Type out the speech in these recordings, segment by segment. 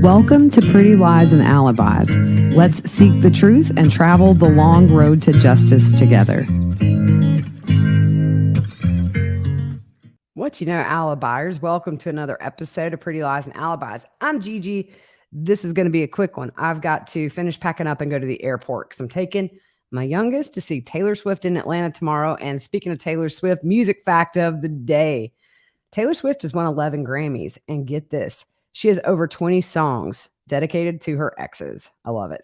Welcome to Pretty Lies and Alibis. Let's seek the truth and travel the long road to justice together. What you know, Alibis? Welcome to another episode of Pretty Lies and Alibis. I'm Gigi. This is going to be a quick one. I've got to finish packing up and go to the airport because I'm taking my youngest to see Taylor Swift in Atlanta tomorrow. And speaking of Taylor Swift, music fact of the day. Taylor Swift has won 11 Grammys. And get this, she has over 20 songs dedicated to her exes. I love it.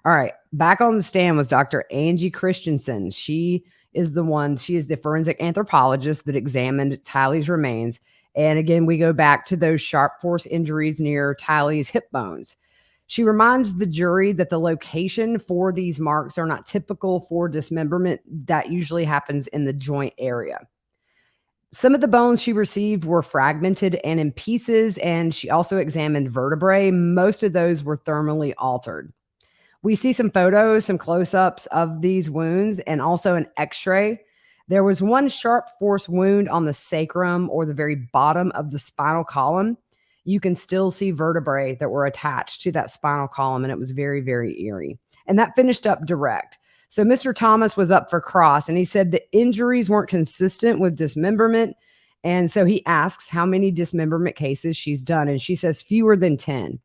All right. Back on the stand was Dr. Angie Christensen. She is the forensic anthropologist that examined Tylee's remains. And again, we go back to those sharp force injuries near Tylee's hip bones. She reminds the jury that the location for these marks are not typical for dismemberment. That usually happens in the joint area. Some of the bones she received were fragmented and in pieces, and she also examined vertebrae. Most of those were thermally altered. We see some photos, some close-ups of these wounds, and also an x-ray. There was one sharp force wound on the sacrum, or the very bottom of the spinal column. You can still see vertebrae that were attached to that spinal column, and it was very, very eerie. And that finished up direct. So Mr. Thomas was up for cross, and he said the injuries weren't consistent with dismemberment. And so he asks how many dismemberment cases she's done, and she says fewer than 10.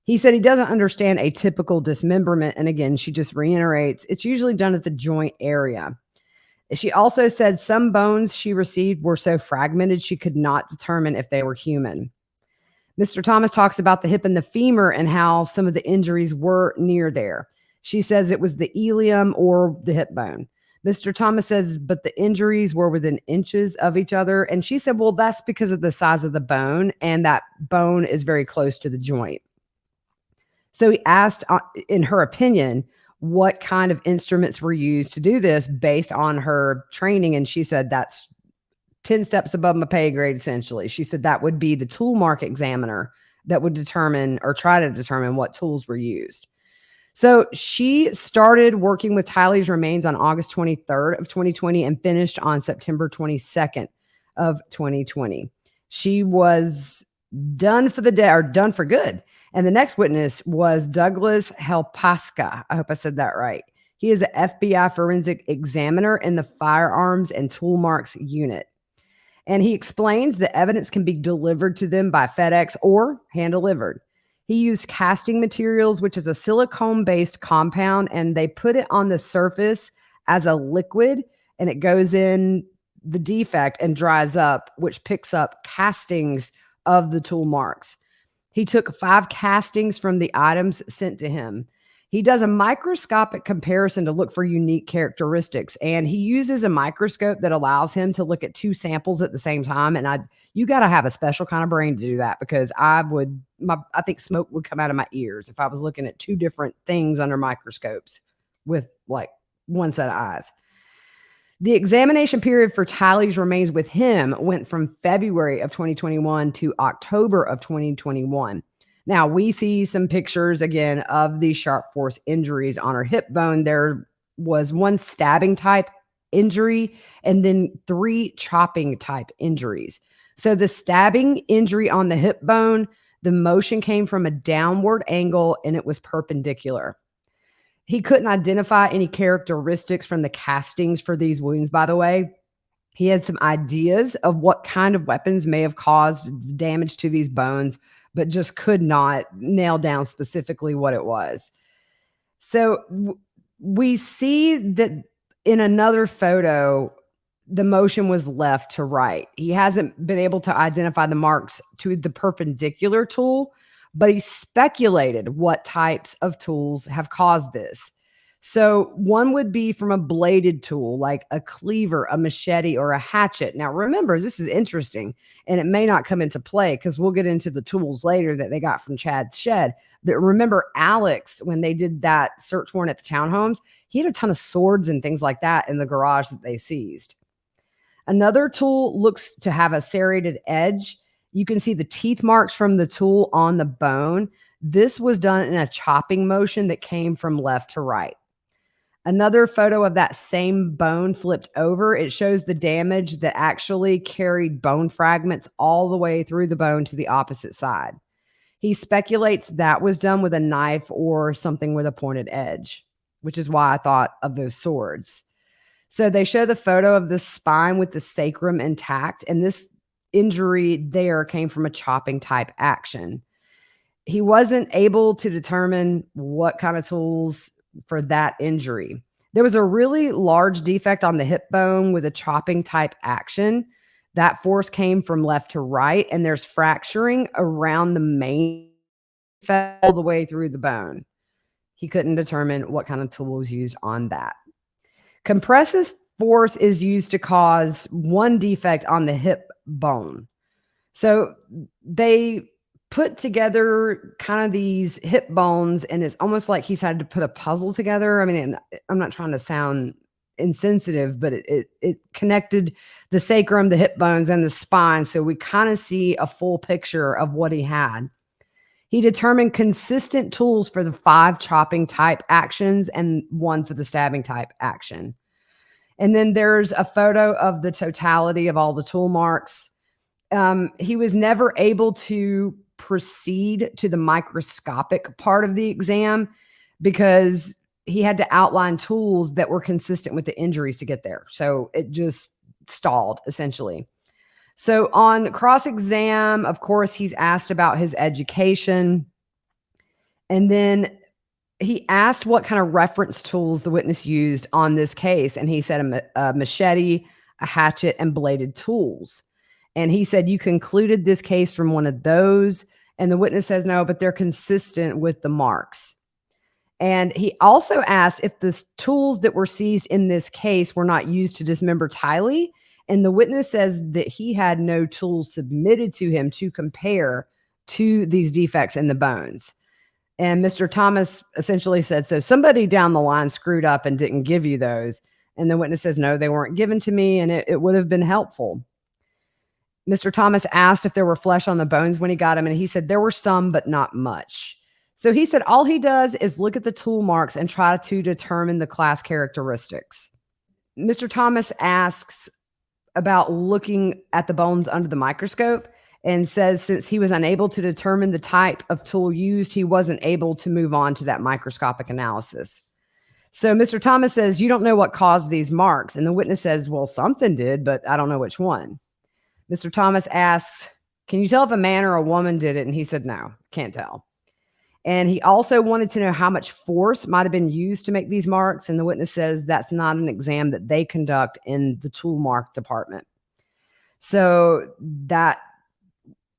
He said he doesn't understand a typical dismemberment. And again, she just reiterates, it's usually done at the joint area. She also said some bones she received were so fragmented she could not determine if they were human. Mr. Thomas talks about the hip and the femur and how some of the injuries were near there. She says it was the ilium or the hip bone. Mr. Thomas says, but the injuries were within inches of each other. And she said, well, that's because of the size of the bone, and that bone is very close to the joint. So he asked, in her opinion, what kind of instruments were used to do this based on her training. And she said, that's 10 steps above my pay grade, essentially. She said that would be the tool mark examiner that would determine or try to determine what tools were used. So she started working with Tylee's remains on August 23rd of 2020 and finished on September 22nd of 2020. She was done for the day, or done for good. And the next witness was Douglas Helpaska. I hope I said that right. He is an FBI forensic examiner in the Firearms and Tool Marks Unit. And he explains the evidence can be delivered to them by FedEx or hand-delivered. He used casting materials, which is a silicone-based compound, and they put it on the surface as a liquid, and it goes in the defect and dries up, which picks up castings of the tool marks. He took 5 castings from the items sent to him. He does a microscopic comparison to look for unique characteristics, and he uses a microscope that allows him to look at 2 samples at the same time. And you got to have a special kind of brain to do that, because I think smoke would come out of my ears if I was looking at 2 different things under microscopes with like one set of eyes. The examination period for Tylee's remains with him went from February of 2021 to October of 2021. Now, we see some pictures, again, of these sharp force injuries on her hip bone. There was 1 stabbing type injury and then 3 chopping type injuries. So the stabbing injury on the hip bone, the motion came from a downward angle and it was perpendicular. He couldn't identify any characteristics from the castings for these wounds, by the way. He had some ideas of what kind of weapons may have caused damage to these bones, but just could not nail down specifically what it was. So we see that in another photo, the motion was left to right. He hasn't been able to identify the marks to the perpendicular tool, but he speculated what types of tools have caused this. So one would be from a bladed tool, like a cleaver, a machete, or a hatchet. Now, remember, this is interesting, and it may not come into play because we'll get into the tools later that they got from Chad's shed. But remember, Alex, when they did that search warrant at the townhomes, he had a ton of swords and things like that in the garage that they seized. Another tool looks to have a serrated edge. You can see the teeth marks from the tool on the bone. This was done in a chopping motion that came from left to right. Another photo of that same bone flipped over. It shows the damage that actually carried bone fragments all the way through the bone to the opposite side. He speculates that was done with a knife or something with a pointed edge, which is why I thought of those swords. So they show the photo of the spine with the sacrum intact, and this injury there came from a chopping type action. He wasn't able to determine what kind of tools for that injury. There was a really large defect on the hip bone with a chopping type action. That force came from left to right, and there's fracturing around the main all the way through the bone. He couldn't determine what kind of tool was used on that. Compressive force is used to cause one defect on the hip bone. So they put together kind of these hip bones, and it's almost like he's had to put a puzzle together. I mean, I'm not trying to sound insensitive, but it connected the sacrum, the hip bones, and the spine. So we kind of see a full picture of what he had. He determined consistent tools for the 5 chopping type actions and 1 for the stabbing type action. And then there's a photo of the totality of all the tool marks. He was never able to proceed to the microscopic part of the exam because he had to outline tools that were consistent with the injuries to get there. So it just stalled, essentially. So on cross-exam, of course, he's asked about his education. And then he asked what kind of reference tools the witness used on this case. And he said a machete, a hatchet, and bladed tools. And he said, you concluded this case from one of those. And the witness says, no, but they're consistent with the marks. And he also asked if the tools that were seized in this case were not used to dismember Tylee. And the witness says that he had no tools submitted to him to compare to these defects in the bones. And Mr. Thomas essentially said, so somebody down the line screwed up and didn't give you those. And the witness says, no, they weren't given to me, and it would have been helpful. Mr. Thomas asked if there were flesh on the bones when he got them, and he said there were some, but not much. So he said all he does is look at the tool marks and try to determine the class characteristics. Mr. Thomas asks about looking at the bones under the microscope and says since he was unable to determine the type of tool used, he wasn't able to move on to that microscopic analysis. So Mr. Thomas says, you don't know what caused these marks. And the witness says, well, something did, but I don't know which one. Mr. Thomas asks, can you tell if a man or a woman did it? And he said, no, can't tell. And he also wanted to know how much force might have been used to make these marks. And the witness says that's not an exam that they conduct in the tool mark department. So that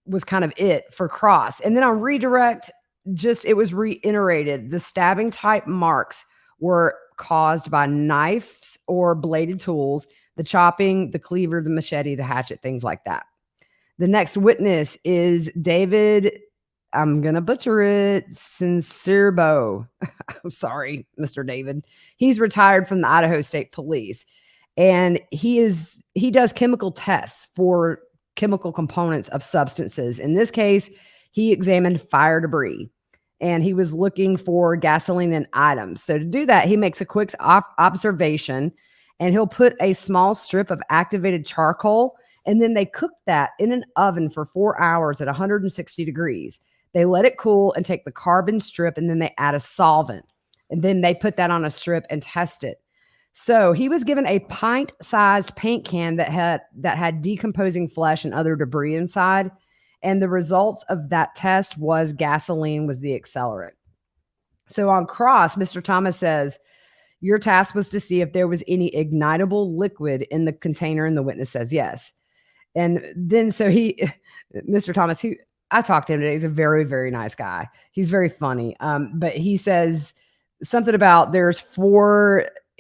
was kind of it for cross. And then on redirect, it was reiterated. The stabbing type marks were caused by knives or bladed tools, the chopping, the cleaver, the machete, the hatchet, things like that. The next witness is David, I'm going to butcher it, Sincerbo. I'm sorry, Mr. David. He's retired from the Idaho State Police. And he does chemical tests for chemical components of substances. In this case, he examined fire debris, and he was looking for gasoline in items. So to do that, he makes a quick observation, and he'll put a small strip of activated charcoal, and then they cook that in an oven for 4 hours at 160 degrees. They let it cool and take the carbon strip, and then they add a solvent, and then they put that on a strip and test it. So he was given a pint-sized paint can that had decomposing flesh and other debris inside. And the results of that test was gasoline was the accelerant. So on cross, Mr. Thomas says, your task was to see if there was any ignitable liquid in the container. And the witness says yes. And then Mr. Thomas, I talked to him today. He's a very, very nice guy. He's very funny. But he says something about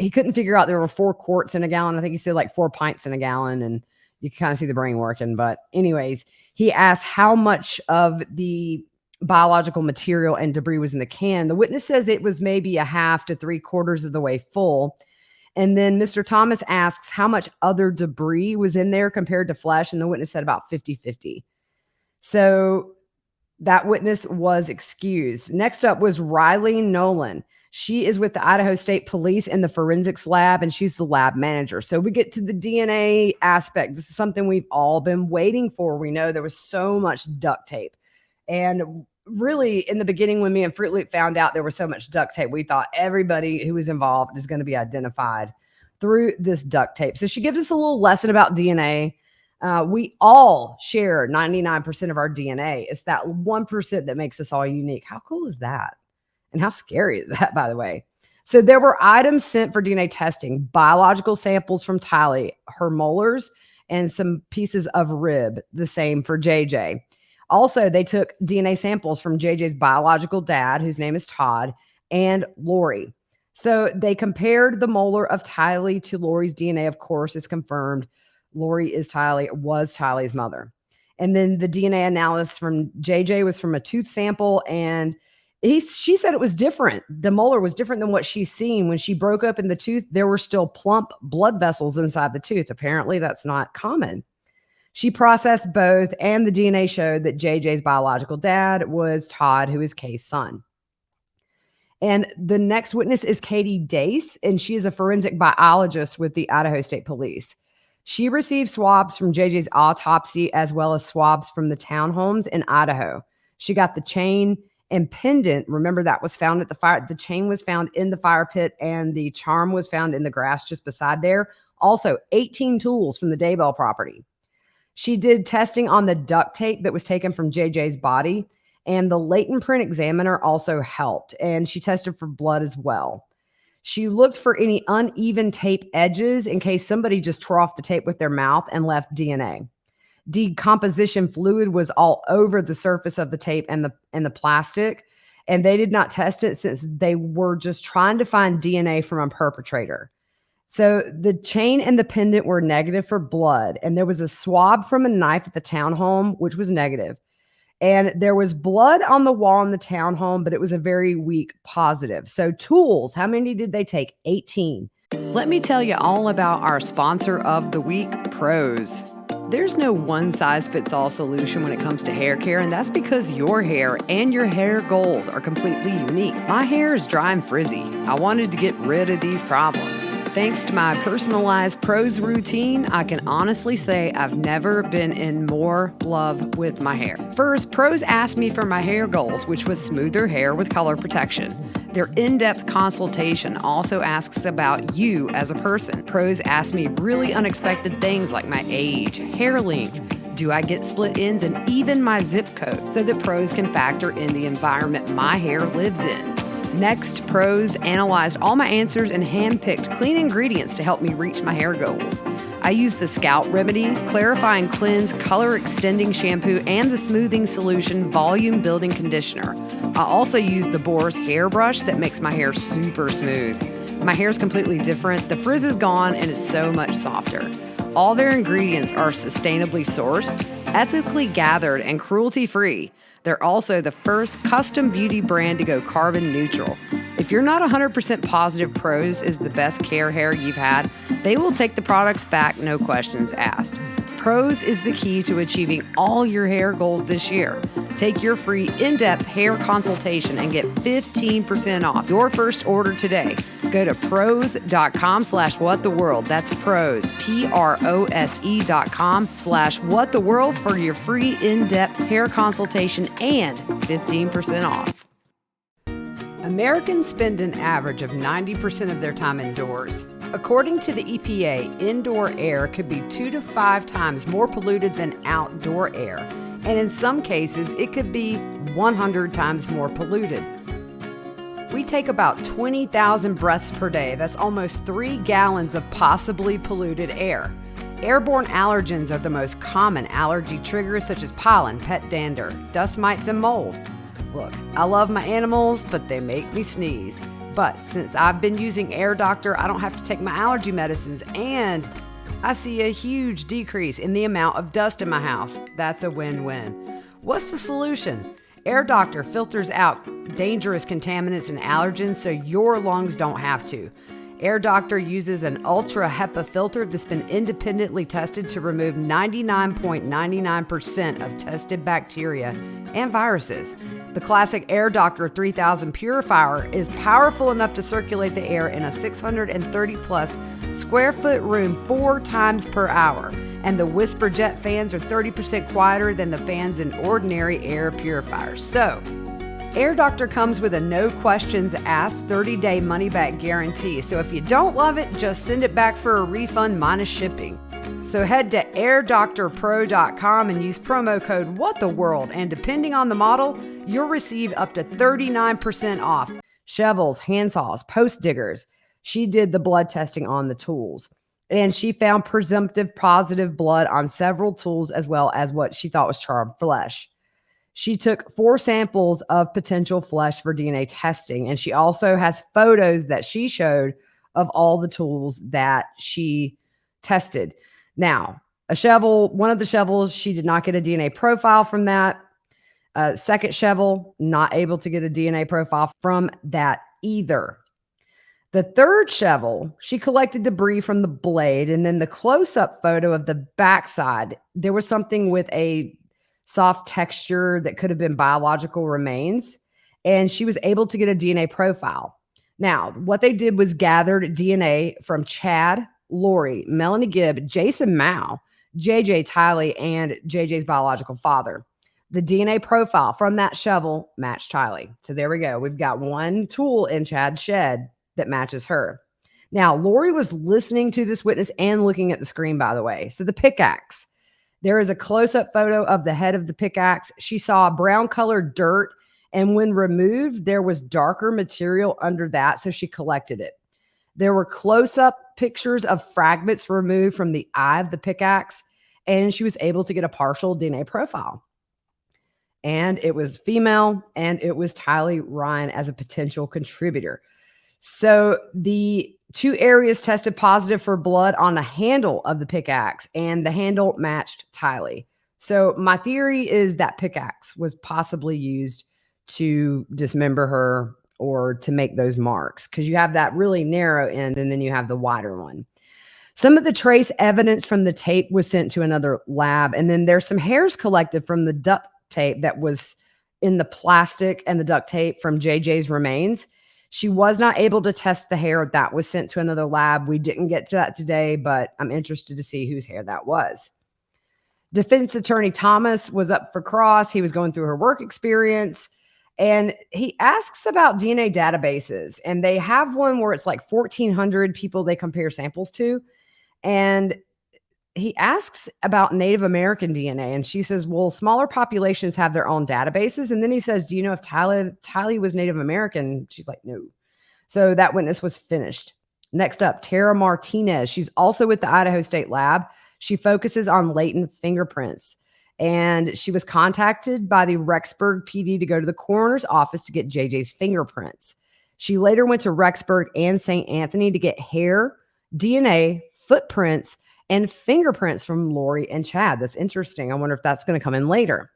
he couldn't figure out there were 4 quarts in a gallon. I think he said like 4 pints in a gallon, and you can kind of see the brain working. But anyways, he asked how much of the biological material and debris was in the can. The witness says it was maybe a half to 3/4 of the way full. And then Mr. Thomas asks how much other debris was in there compared to flesh. And the witness said about 50-50. So that witness was excused. Next up was Riley Nolan. She is with the Idaho State Police in the forensics lab, and she's the lab manager. So we get to the DNA aspect. This is something we've all been waiting for. We know there was so much duct tape. And really, in the beginning, when me and Fruit Loop found out there was so much duct tape, we thought everybody who was involved is going to be identified through this duct tape. So she gives us a little lesson about DNA. We all share 99% of our DNA. It's that 1% that makes us all unique. How cool is that? And how scary is that, by the way? So there were items sent for DNA testing, biological samples from Tylee, her molars, and some pieces of rib, the same for JJ. Also, they took DNA samples from JJ's biological dad, whose name is Todd, and Lori. So they compared the molar of Tylee to Lori's DNA. Of course, it's confirmed Lori was Tylee's mother. And then the DNA analysis from JJ was from a tooth sample, and she said it was different. The molar was different than what she's seen. When she broke open the tooth, there were still plump blood vessels inside the tooth. Apparently, that's not common. She processed both, and the DNA showed that JJ's biological dad was Todd, who is Kay's son. And the next witness is Katie Dace, and she is a forensic biologist with the Idaho State Police. She received swabs from JJ's autopsy as well as swabs from the townhomes in Idaho. She got the chain and pendant. Remember, that was found at the fire. The chain was found in the fire pit, and the charm was found in the grass just beside there. Also, 18 tools from the Daybell property. She did testing on the duct tape that was taken from JJ's body, and the latent print examiner also helped, and she tested for blood as well. She looked for any uneven tape edges in case somebody just tore off the tape with their mouth and left DNA. Decomposition fluid was all over the surface of the tape and the plastic, and they did not test it since they were just trying to find DNA from a perpetrator. So the chain and the pendant were negative for blood, and there was a swab from a knife at the townhome, which was negative. And there was blood on the wall in the townhome, but it was a very weak positive. So tools, how many did they take? 18. Let me tell you all about our sponsor of the week, Pros. There's no one-size-fits-all solution when it comes to hair care, and that's because your hair and your hair goals are completely unique. My hair is dry and frizzy. I wanted to get rid of these problems. Thanks to my personalized Pros routine, I can honestly say I've never been in more love with my hair. First, Pros asked me for my hair goals, which was smoother hair with color protection. Their in-depth consultation also asks about you as a person. Pros ask me really unexpected things like my age, hair length, do I get split ends, and even my zip code, so that Pros can factor in the environment my hair lives in. Next, Pros analyzed all my answers and handpicked clean ingredients to help me reach my hair goals. I used the Scalp Remedy, Clarifying Cleanse, Color Extending Shampoo, and the Smoothing Solution Volume Building Conditioner. I also used the Boar's Hairbrush that makes my hair super smooth. My hair is completely different. The frizz is gone, and it's so much softer. All their ingredients are sustainably sourced, ethically gathered, and cruelty-free. They're also the first custom beauty brand to go carbon neutral. If you're not 100% positive Pros is the best care hair you've had, they will take the products back, no questions asked. Pros is the key to achieving all your hair goals this year. Take your free in-depth hair consultation and get 15% off your first order today. Go to pros.com/whattheworld. That's pros, PROSE.com/whattheworld for your free in-depth hair consultation and 15% off. Americans spend an average of 90% of their time indoors. According to the EPA, indoor air could be 2 to 5 times more polluted than outdoor air, and in some cases, it could be 100 times more polluted. We take about 20,000 breaths per day. That's almost 3 gallons of possibly polluted air. Airborne allergens are the most common allergy triggers, such as pollen, pet dander, dust mites, and mold. Look, I love my animals, but they make me sneeze. But since I've been using Air Doctor, I don't have to take my allergy medicines, and I see a huge decrease in the amount of dust in my house. That's a win-win. What's the solution? Air Doctor filters out dangerous contaminants and allergens so your lungs don't have to. Air Doctor uses an ultra HEPA filter that's been independently tested to remove 99.99% of tested bacteria and viruses. The classic Air Doctor 3000 purifier is powerful enough to circulate the air in a 630 plus square foot room 4 times per hour. and the Whisper Jet fans are 30% quieter than the fans in ordinary air purifiers. So, Air Doctor comes with a no questions asked 30-day money-back guarantee. So if you don't love it, just send it back for a refund minus shipping. So head to airdoctorpro.com and use promo code WhatTheWorld, and depending on the model, you'll receive up to 39% off. Shovels, handsaws, post diggers. She did the blood testing on the tools, and she found presumptive positive blood on several tools as well as what she thought was charred flesh. She took 4 samples of potential flesh for DNA testing, and she also has photos that she showed of all the tools that she tested. Now, one of the shovels, she did not get a DNA profile from that. Second shovel, not able to get a DNA profile from that either. The third shovel, she collected debris from the blade, and then the close-up photo of the backside, there was something with a soft texture that could have been biological remains, and she was able to get a DNA profile. Now, what they did was gathered DNA from Chad, Lori, Melanie Gibb, Jason Mao, JJ Tiley, and JJ's biological father. The DNA profile from that shovel matched Tiley. So there we go. We've got one tool in Chad's shed that matches her. Now, Lori was listening to this witness and looking at the screen, by the way. So the pickaxe. There is a close-up photo of the head of the pickaxe. She saw brown-colored dirt, and when removed, there was darker material under that, so she collected it. There were close-up pictures of fragments removed from the eye of the pickaxe, and she was able to get a partial DNA profile. And it was female, and it was Tylee Ryan as a potential contributor. So the 2 areas tested positive for blood on the handle of the pickaxe, and the handle matched Tylee. So my theory is that pickaxe was possibly used to dismember her or to make those marks, because you have that really narrow end and then you have the wider one. Some of the trace evidence from the tape was sent to another lab, and then there's some hairs collected from the duct tape that was in the plastic and the duct tape from JJ's remains. She was not able to test the hair that was sent to another lab. We didn't get to that today, but I'm interested to see whose hair that was. Defense attorney Thomas was up for cross. He was going through her work experience, and he asks about DNA databases, and they have one where it's like 1,400 people they compare samples to. And he asks about Native American DNA, and she says, well, smaller populations have their own databases. And then he says, do you know if Tylee was Native American? She's like, no. So that witness was finished. Next up, Tara Martinez. She's also with the Idaho State Lab. She focuses on latent fingerprints, and she was contacted by the Rexburg PD to go to the coroner's office to get JJ's fingerprints. She later went to Rexburg and St. Anthony to get hair, DNA, footprints, and fingerprints from Lori and Chad. That's interesting. I wonder if that's going to come in later.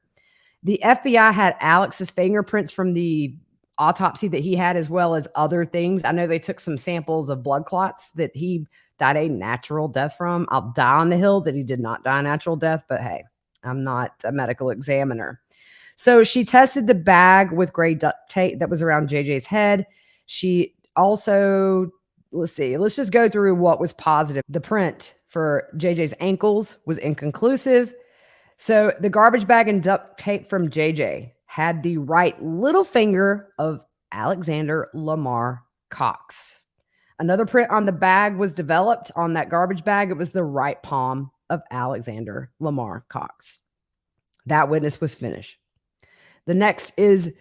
The FBI had Alex's fingerprints from the autopsy that he had, as well as other things. I know they took some samples of blood clots that he died a natural death from. I'll die on the hill that he did not die a natural death, but hey, I'm not a medical examiner. So she tested the bag with gray duct tape that was around JJ's head. She also, let's just go through what was positive. The print for JJ's ankles was inconclusive. So the garbage bag and duct tape from JJ had the right little finger of Alexander Lamar Cox. Another print on the bag was developed on that garbage bag. It was the right palm of Alexander Lamar Cox. That witness was finished. The next is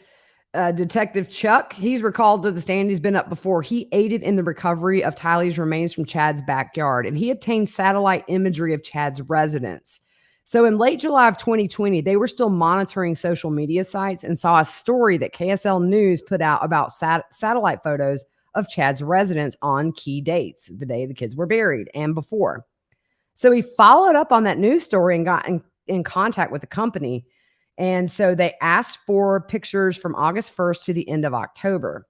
Detective Chuck. He's recalled to the stand. He's been up before. He aided in the recovery of Tylee's remains from Chad's backyard, and he obtained satellite imagery of Chad's residence. So in late July of 2020, they were still monitoring social media sites and saw a story that KSL News put out about satellite photos of Chad's residence on key dates, the day the kids were buried and before. So he followed up on that news story and got in contact with the company. And so they asked for pictures from August 1st to the end of October.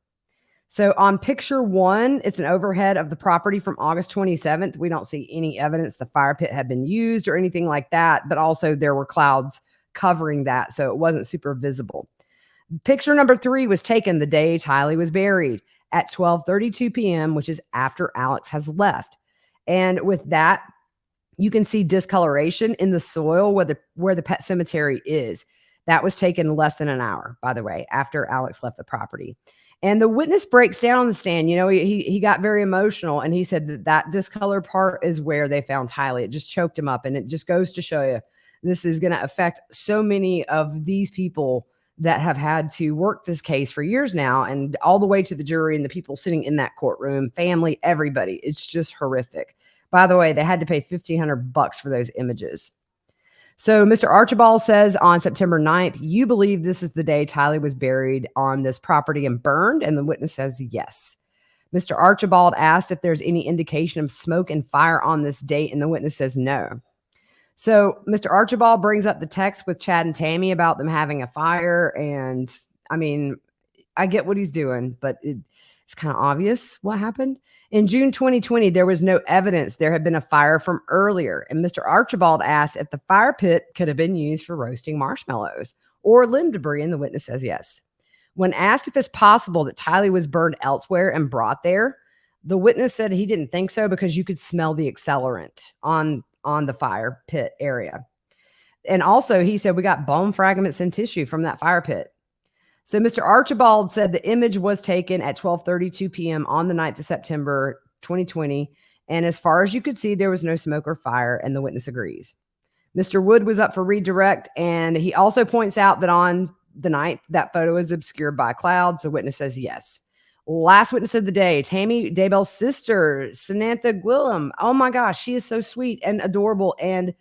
So on picture 1, it's an overhead of the property from August 27th. We don't see any evidence the fire pit had been used or anything like that, but also there were clouds covering that, so it wasn't super visible. Picture number 3 was taken the day Tylee was buried at 12:32 p.m., which is after Alex has left. And with that, You can see discoloration in the soil where the pet cemetery is. That was taken less than an hour, by the way, after Alex left the property. And the witness breaks down on the stand. You know, he got very emotional, and he said that discolored part is where they found Tylee. It just choked him up. And it just goes to show you, this is going to affect so many of these people that have had to work this case for years now, and all the way to the jury and the people sitting in that courtroom, family, everybody. It's just horrific. By the way, they had to pay $1,500 for those images. So Mr. Archibald says on September 9th, you believe this is the day Tylee was buried on this property and burned? And the witness says yes. Mr. Archibald asked if there's any indication of smoke and fire on this date, and the witness says no. So Mr. Archibald brings up the text with Chad and Tammy about them having a fire. And I mean, I get what he's doing, but it's kind of obvious what happened. In June 2020, there was no evidence there had been a fire from earlier. And Mr. Archibald asked if the fire pit could have been used for roasting marshmallows or limb debris, and the witness says yes. When asked if it's possible that Tylee was burned elsewhere and brought there, the witness said he didn't think so because you could smell the accelerant on the fire pit area. And also he said, we got bone fragments and tissue from that fire pit. So Mr. Archibald said the image was taken at 12:32 p.m. on the 9th of September, 2020. And as far as you could see, there was no smoke or fire, and the witness agrees. Mr. Wood was up for redirect, and he also points out that on the 9th, that photo is obscured by clouds. The witness says yes. Last witness of the day, Tammy Daybell's sister, Samantha Gwillem. Oh my gosh, she is so sweet and adorable. And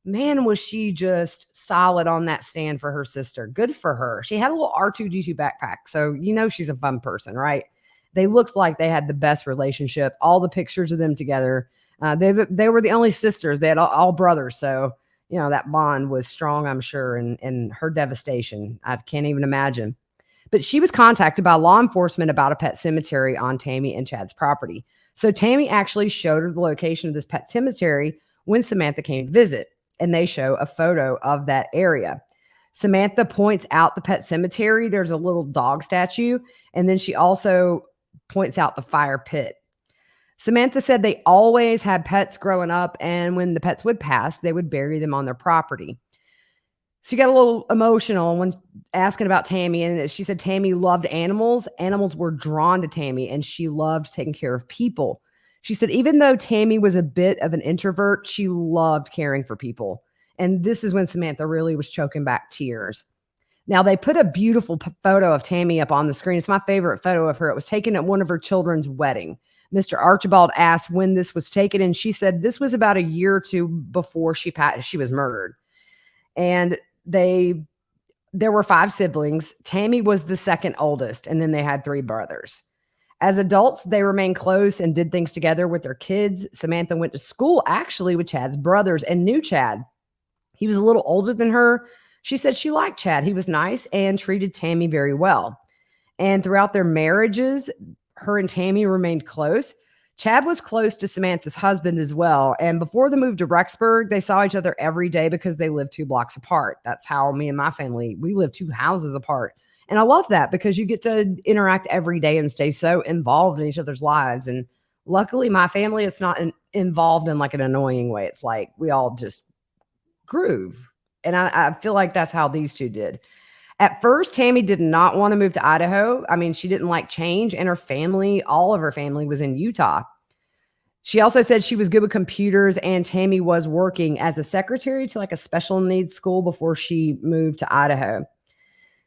man, was she just solid on that stand for her sister. Good for her. She had a little R2-D2 backpack. So, you know, she's a fun person, right? They looked like they had the best relationship. All the pictures of them together. They were the only sisters. They had all brothers. So, you know, that bond was strong, I'm sure. And her devastation, I can't even imagine. But she was contacted by law enforcement about a pet cemetery on Tammy and Chad's property. So Tammy actually showed her the location of this pet cemetery when Samantha came to visit. And they show a photo of that area. Samantha points out the pet cemetery. There's a little dog statue. And then she also points out the fire pit. Samantha said they always had pets growing up. And when the pets would pass, they would bury them on their property. She got a little emotional when asking about Tammy. And she said Tammy loved animals. Animals were drawn to Tammy, and she loved taking care of people. She said, even though Tammy was a bit of an introvert, she loved caring for people. And this is when Samantha really was choking back tears. Now, they put a beautiful photo of Tammy up on the screen. It's my favorite photo of her. It was taken at one of her children's wedding. Mr. Archibald asked when this was taken, and she said this was about a year or two before she was murdered. And there were 5 siblings. Tammy was the second oldest, and then they had 3 brothers. As adults, they remained close and did things together with their kids. Samantha went to school actually with Chad's brothers and knew Chad. He was a little older than her. She said she liked Chad. He was nice and treated Tammy very well. And throughout their marriages, her and Tammy remained close. Chad was close to Samantha's husband as well. And before the move to Rexburg, they saw each other every day because they lived 2 blocks apart. That's how me and my family, we live 2 houses apart. And I love that because you get to interact every day and stay so involved in each other's lives. And luckily, my family is not involved in like an annoying way. It's like we all just groove. And I feel like that's how these 2 did. At first, Tammy did not want to move to Idaho. I mean, she didn't like change, and her family, all of her family was in Utah. She also said she was good with computers, and Tammy was working as a secretary to like a special needs school before she moved to Idaho.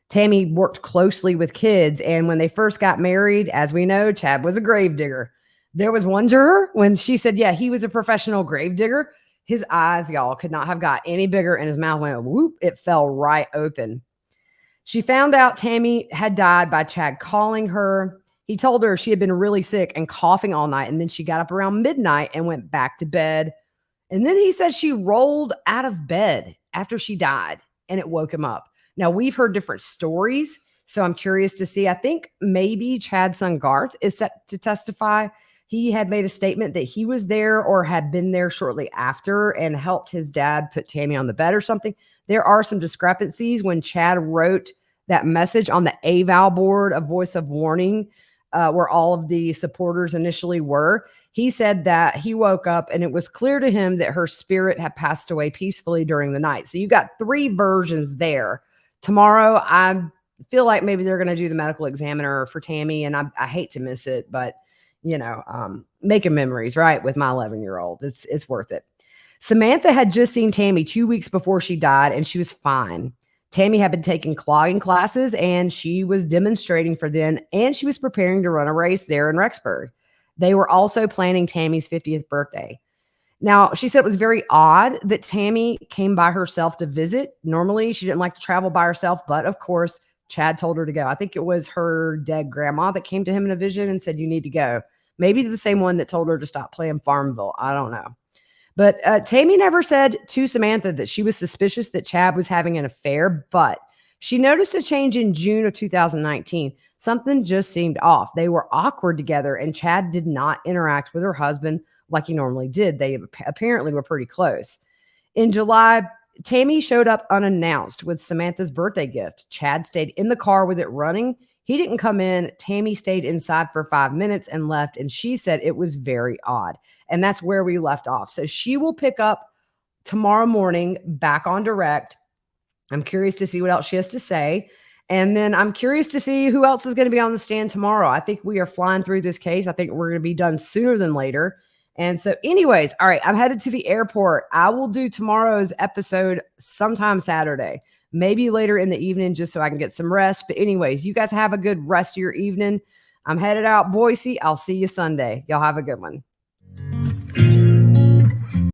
Tammy worked closely with kids, and when they first got married, as we know, Chad was a gravedigger. There was one juror when she said, yeah, he was a professional gravedigger. His eyes, y'all, could not have got any bigger, and his mouth went whoop. It fell right open. She found out Tammy had died by Chad calling her. He told her she had been really sick and coughing all night, and then she got up around midnight and went back to bed. And then he said she rolled out of bed after she died, and it woke him up. Now, we've heard different stories, so I'm curious to see. I think maybe Chad's son Garth is set to testify. He had made a statement that he was there or had been there shortly after and helped his dad put Tammy on the bed or something. There are some discrepancies when Chad wrote that message on the AVAL board, a voice of warning. where all of the supporters initially were. He said that he woke up and it was clear to him that her spirit had passed away peacefully during the night. So you got three versions there. Tomorrow, I feel like maybe they're going to do the medical examiner for Tammy, and I hate to miss it, but making memories, right, with my 11-year-old. It's worth it. Samantha had just seen Tammy 2 weeks before she died, and she was fine. Tammy had been taking clogging classes, and she was demonstrating for them, and she was preparing to run a race there in Rexburg. They were also planning Tammy's 50th birthday. Now, she said it was very odd that Tammy came by herself to visit. Normally, she didn't like to travel by herself, but of course, Chad told her to go. I think it was her dead grandma that came to him in a vision and said, "You need to go." Maybe the same one that told her to stop playing Farmville. I don't know. But Tammy never said to Samantha that she was suspicious that Chad was having an affair, but she noticed a change in June of 2019. Something just seemed off. They were awkward together, and Chad did not interact with her husband like he normally did. They apparently were pretty close. In July, Tammy showed up unannounced with Samantha's birthday gift. Chad stayed in the car with it running. He didn't come in. Tammy stayed inside for 5 minutes and left, and she said it was very odd. And that's where we left off. So she will pick up tomorrow morning back on direct. I'm curious to see what else she has to say. And then I'm curious to see who else is going to be on the stand tomorrow. I think we are flying through this case. I think we're going to be done sooner than later. And so anyways, all right, I'm headed to the airport. I will do tomorrow's episode sometime Saturday, maybe later in the evening, just so I can get some rest. But anyways, you guys have a good rest of your evening. I'm headed out Boise. I'll see you Sunday. Y'all have a good one.